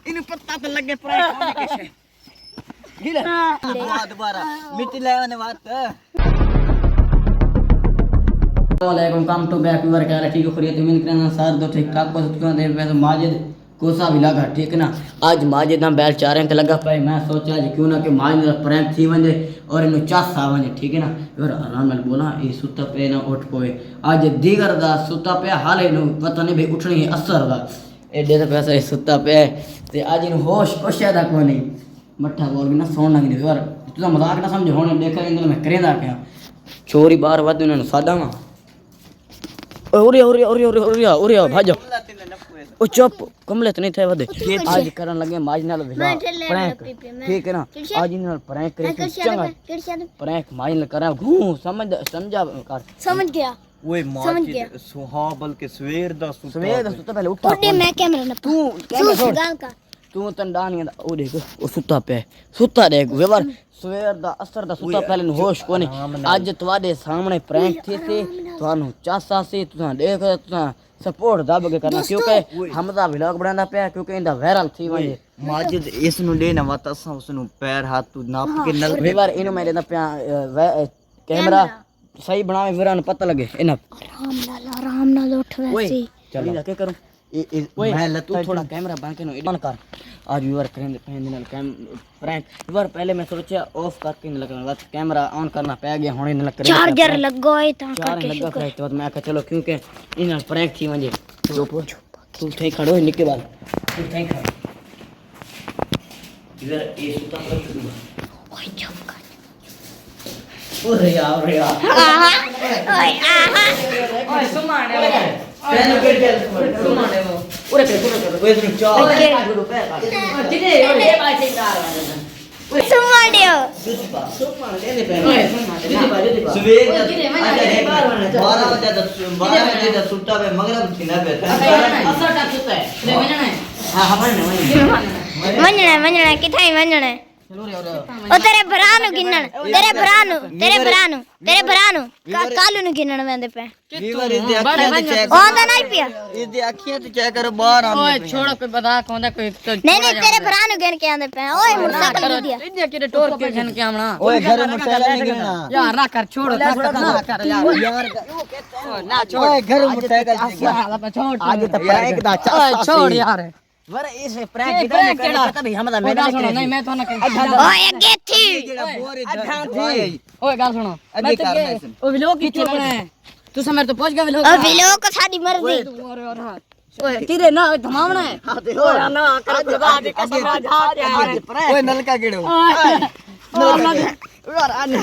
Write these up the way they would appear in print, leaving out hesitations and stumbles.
इन्हें पता तो लगे प्रैंक होने के छे गिला दोबारा मिट्टी ले आने बात वालेकुम कम टू बैक वीवर क्या ठीक है खैरियत उम्मीद करना सार दो ठीक ठाक को क्यों दे वैसे माजिद कोसा भी लगा ठीक ना आज माजिद ना बैल चारे ते लगा पाए मैं सोचा आज क्यों ना कि माजिद ना प्रैंक थी वंजे और इनु चासा वंजे ठीक है ना यार आराम नाल बोला ये सुता पे ना उठ पोए आज दीगर दा सुता पे हाले नु पता नहीं भाई उठनी असर दा एडे दा पैसा सुता पे ते आज इन होश कोशिया दा कोनी मट्ठा बोल भी ना सोन लग नहीं यार तू तो मजाक ना समझ होने देखा इंदे मैं करेंदा क्या चोरी बार वद उन्हें सादा वा ओरे भाजो ओ चुप कमले तो नहीं थे वदे आज करन लगे माज नाल प्रैंक ठीक है ना आज इन प्रैंक करे चंगा प्रैंक माज नाल करा घू समझा कर समझ गया ओए माज सुहाबल के सवेर दा सुता पहले उठा उठे मैं कैमरा ना तू कैमरा छोड़ गाल का तू तन डानिया ओ देख ओ सुता देख व्यवहार सवेर दा असर दा सुता पहले होश कोनी आज तुम्हारे सामने प्रैंक थी थानू चासा सी तुसा देख तुसा सपोर्ट दब के करना क्योंकि हमदा व्लॉग बनाना पे क्योंकि इंदा वायरल थी वजे माजिद इस नु दे ना वाता सा उस नु पैर हाथ तू नाप के नल व्यवहार इनु मैं देना पे कैमरा सही बनावे विरान पता लगे इना आराम नाल उठ वैसे चल क्या करूं मैं लतू थोड़ा कैमरा बंद के ऑन कर आज व्यूअर करेंगे पहले दिन कैम प्रैंक व्यूअर पहले मैं सोचा ऑफ करके नहीं लगना बस कैमरा ऑन करना पै गया होने नहीं लग चार्जर लगो है ता करके लगा फिर तो मैं कहा चलो क्योंकि इन प्रैंक थी वजे तू थे खड़ो निके बाल तू थे खड़ो इधर ये सुता पर ओए चुप कर ओरे यार ओए सुमाने पेन के चल सुमाने वो ओरे पे ओए तू चाल रुपए किने ओरे पासे कार सुमाडियो सुमान लेने पे सुबह बारह बजे तक सुट्टा पे मगरब थी ना पे असर का सुता है ले वणना है हां हां वणना किथाई वणना ओ तेरे भरानु गिनन तेरे भरानु कालू नु गिनन वेंदे पे वीवर इस दे अखियां चेक ओंदा नहीं पिया इस दे अखियां तो चेक करो बाहर आने ओए छोड़ो कोई मजाक होंदा कोई नहीं तेरे भरानु गिन के आंदे पे ओए मोटरसाइकिल दे दिया इधर के टोर के घन के आमना ओए घर में साला नहीं गिनना यार ना कर छोड़ो ना कर यार ना छोड़ ओए घर में साइकिल छोड़ आज तो प्रैंक दा छोड़ यार वर इस प्रैंक किधर केड़ा पता नहीं हमदा मैंने नहीं मैं तो ना ओए गेथी ओए गाल सुनो मैं तो ओ व्लॉग की बना है तू समझ तो पहुंच गया व्लॉग ओ व्लॉग को साडी मर्जी ओए तेरे ना धमावना है ओए ना कर दबा दे कसम जा ओए नलका गेड़ो यार आने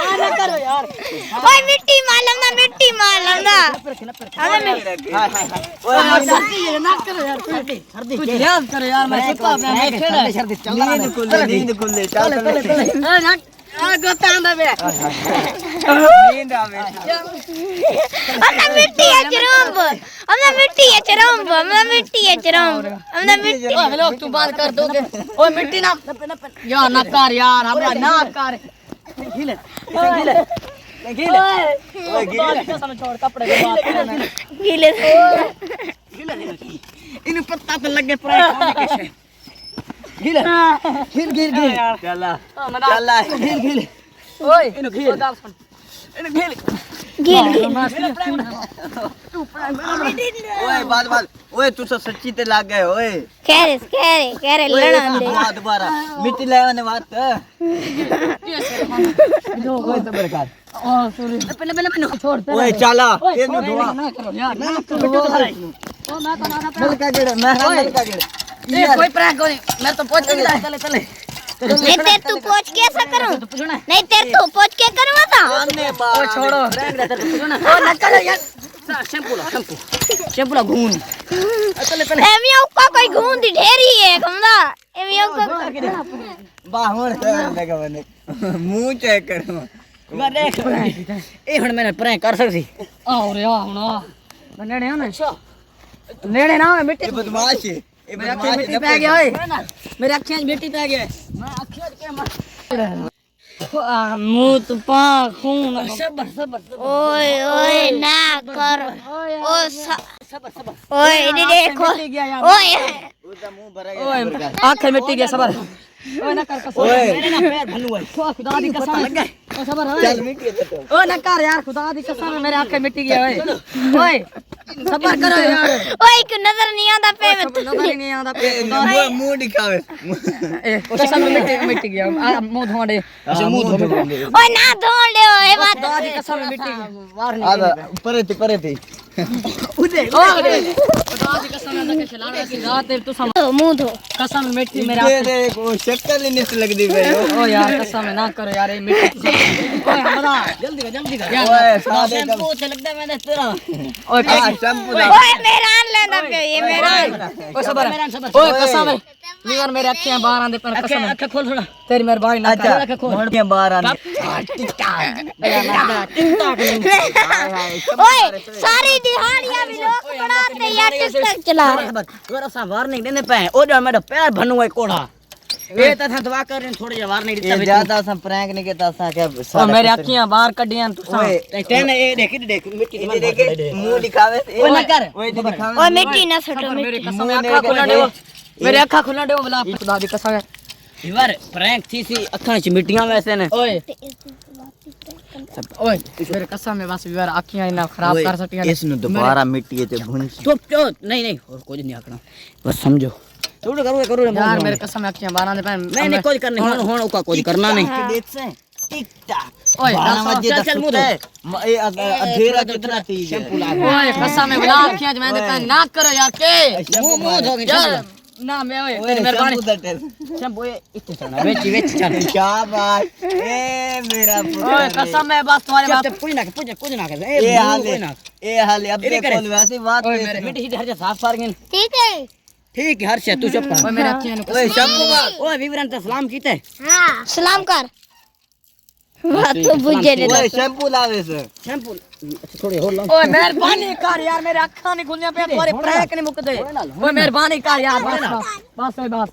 ओए करो यार ओए मिट्टी मालम ना ओए सर्दी ना करो यार सर्दी कुछ याद करो यार मैं सुता मैं खेला सर्दी चल नींद खुल ले चल ना गोता आंदा बे नींद आवे हमना मिट्टी है चरम्ब हमना मिट्टी ओए लोग तू बात कर दोगे ओए मिट्टी ना यार ना कर यार हमरा ना कर गिले ओए गिले कसम छोड़ कपड़े की बात करना गीले इन्हें पता तो लगे प्रैंक होने के छे गिले गिल चला गिल ओए इन्हें गिल गाल सुन इन्हें गिल ओए बात ओए तू तो सच्ची ते लाग गए ओए खेरे लड़ा दे दोबारा मिट्टी ले आने बात ओए तो बरकार ओ सॉरी पहले छोड़ ओए चला ये नु धुआ ना करो यार ना ओ मैं तो नलका गेड़ ये कोई प्रैंक नहीं मैं तो पहुंच गया चले नहीं तेरे तू पहुंच कैसा करूं नहीं तेरे तू पहुंच के करूं था सामने बार छोड़ो प्रैंक दे तेरे सुना ओ ना चलो यार शैम्पू ला घून चले एमिया ऊपर कोई घूंदी ढेरी है कमला एमिया ऊपर बाहर लगा बने मुंह चेक करो देख ए हुन मैंने प्रैंक कर सकती आओ रे आ हुन नेड़े आ ना नेड़े ना मिट्टी बदमाश है मेरे अखियां मिट्टी पै गया ओए मेरे अखियां मिट्टी पै गया मैं अखियां के मुंह तो पा खून ओए ओए ना कर ओ ओए ये देखो ओए ओए आंखें मिट्टी गया सबर ओए ना कर कसम मेरे ना पैर भन्नू है खुदा दी कसम लग गए ओ सबर चल मिट्टी ओए ना कर यार खुदा दी कसम मेरे आंखें मिट्टी गया ओए ओए सबर करो यार ओए क्यों नजर नहीं आता पे में नजर ही नहीं आता पे मुंह दिखावे कसम मिट्टी गया मुंह धोंडे अच्छा मुंह धो ओए ना धोड़ ले ओए बात खुदा दी कसम मिट्टी वार नहीं आधा परे थी उदे खुदा दी कसम ना के खिलाना की रात तू सम मुंह धो कसम मिट्टी मेरे ये देखो शक्ल ही नहीं लग दी भाई ओ यार कसम ना करो यार ये मिट्टी ओए हमदा जल्दी कर ओए सादे शैम्पू से लगता है मैंने तेरा ओए शैम्पू ओए मेरा लेना पे ये मेरा ओए सबर ओए कसम लीवर मेरे अखियां बाहर आंदे पर कसम अख खोल थोड़ा तेरी मेहरबानी ना अच्छा कर मुड़ के बाहर आने ओए सारी दिहाड़ियां भी लोग बनाते यार टिकटॉक चला मेरा सा वार्निंग देने पे ओ जो मेरा पैर भनु है कोड़ा ये तो था दवा कर रहे थोड़ी वार्निंग ये देता ज्यादा सा प्रैंक नहीं करता सा क्या ओ मेरे अखियां बाहर कडियां तू ओए तेने ये देख मिट्टी ये देखे मुंह दिखावे ओए ना कर ओए दिखावे ओए मिट्टी ना सटो मेरी मिट्टी कसम अखा खुला दे मेरे अखा खुला दे बोला खुदा दी कसम है इवर प्रैंक थी सी अखां च मिट्टियां वैसे ने ओए ओए मेरे कसम में बस यार अखियां ना खराब कर सटियां इसनु दोबारा मिट्टी ते भून चुप चुप नहीं और कुछ नहीं आखना बस समझो थोड़ा करो यार मेरे कसम में अखियां बाहर आंदे पे नहीं कुछ करनी होन का कुछ करना नहीं देख से टिक टाक ओए 12 बजे चल मुंह धो ये अंधेरा कितना तेज है ओए कसम में बुला अखियां मैं पे ना करो यार के मुंह धो यार ना मैं ओए तेरी मेहरबानी शैम्पू ये इतने चढ़ना वेच चल क्या बात ए मेरा ओए कसम में बस तुम्हारे बात कुछ ना कर ए हाल अब ये करे। बोल वैसे बात ओए है। मेरे मिट्टी सीधे हर जा साफ कर गए ठीक है ठीक है हर से तू चुप कर ओए मेरे अखियां नु ओए शंभू का ओए विवरण तो सलाम कीते हां सलाम कर बात तो बुझे नहीं ओए शैम्पू लावे से शैम्पू अच्छा थोड़ी और ला ओए मेहरबानी कर यार मेरे अखा नहीं खुलने पे तुम्हारे प्रैंक नहीं मुकदे ओए मेहरबानी कर यार बस ओए बस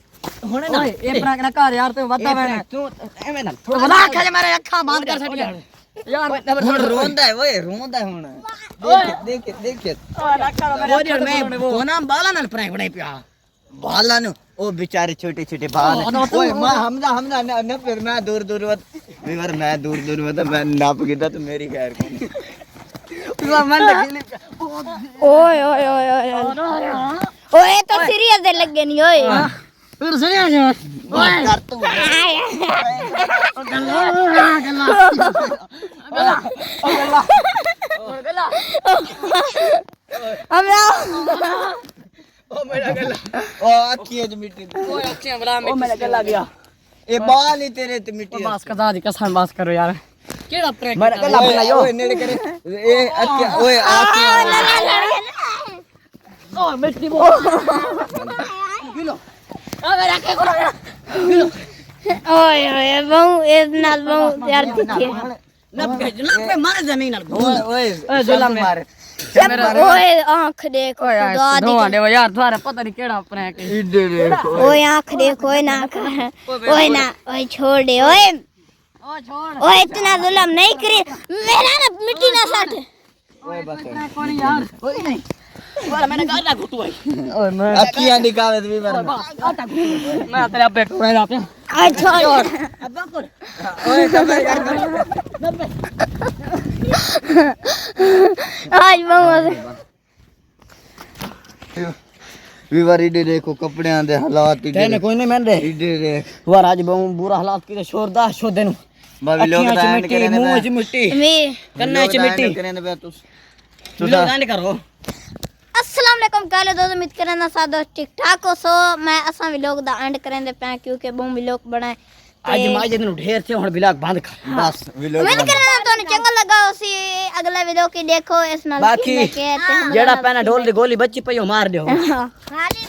होने ना ओए ये प्रैंक ना कर यार तू बता मैंने तू एमे ना थोड़ा बता के मेरे अखा बंद कर सटिया यार हुन रोंदा है ओए रोंदा है हुन देख ओए ना करो मेरे वो यार मैं वो नाम बाला ना प्रैंक बनाई पिया बाला नु ओ बेचारे छोटे बाल ओए हमदा न फिर मैं दूर विवर मैं दूर मैं नाप गिदा तो मेरी खैर को मन लगी ओए ओए ओए ओए ओए तो सीरियस दे लग गए नहीं ओए फिर सुनिया जी ओए कर तू हमरा ओ मेरा गला ओ अखियां ज मिट्टी ओए अखियां बड़ा ओ मेरा गला गया ए बाल ही तेरे ते मिट्टी बस कदा दी कसम बस करो यार केड़ा प्रैंक मेरा गला बनायो ओए नेड़े करे ए अखियां ओए अखियां ओए मिट्टी बो मेरे अखे खुला ओए ओए बहु इतना बहु यार देखिए नप पे मार जमीन ना ओए ओए जुला में मार ओए आंख देखो ओए यार खुदा दी धोआ दे यार तुम्हारा पता नहीं केड़ा प्रैंक है इधर देखो ओए आंख देखो ओए ना कर ओए ना ओए छोड़ दे ओए ओ छोड़ ओए इतना जुल्म नहीं करे मेरा ना मिट्टी ना सट ओए बस कौन यार ओए नहीं वाला मैंने गाला घुटू है ओए मैं अखियां दिखावे तो विवर मैं तेरे अब्बे को मैं आप ओए छोड़ अब कर ओए कबर यार आज बहु विवर इधर देखो कपड़ियां दे हालात तेने इधर कोई नहीं मान दे इधर देख वो आज बहुत बुरा हालात की शोरदा शोदे नु भाभी लोग अखियां च दान मिट्टी करे ने मुंह च मिट्टी मैं कन्ना च मिट्टी करे ने तू लोग दान करो अस्सलाम वालेकुम काले दोस्त उम्मीद करना साथ दोस्त ठीक ठाक हो सो मैं असा व्लॉग दा एंड करेंदे पे क्योंकि बहु व्लॉग बनाए आज माजे दिन ढेर थे हुन बिलाक बंद कर बस विलोग उम्मीद करना तो चंगा लगा उसी अगला वीडियो की देखो इस नाल बाकी जेड़ा पैना ढोल दी गोली बच्ची पई मार दो खाली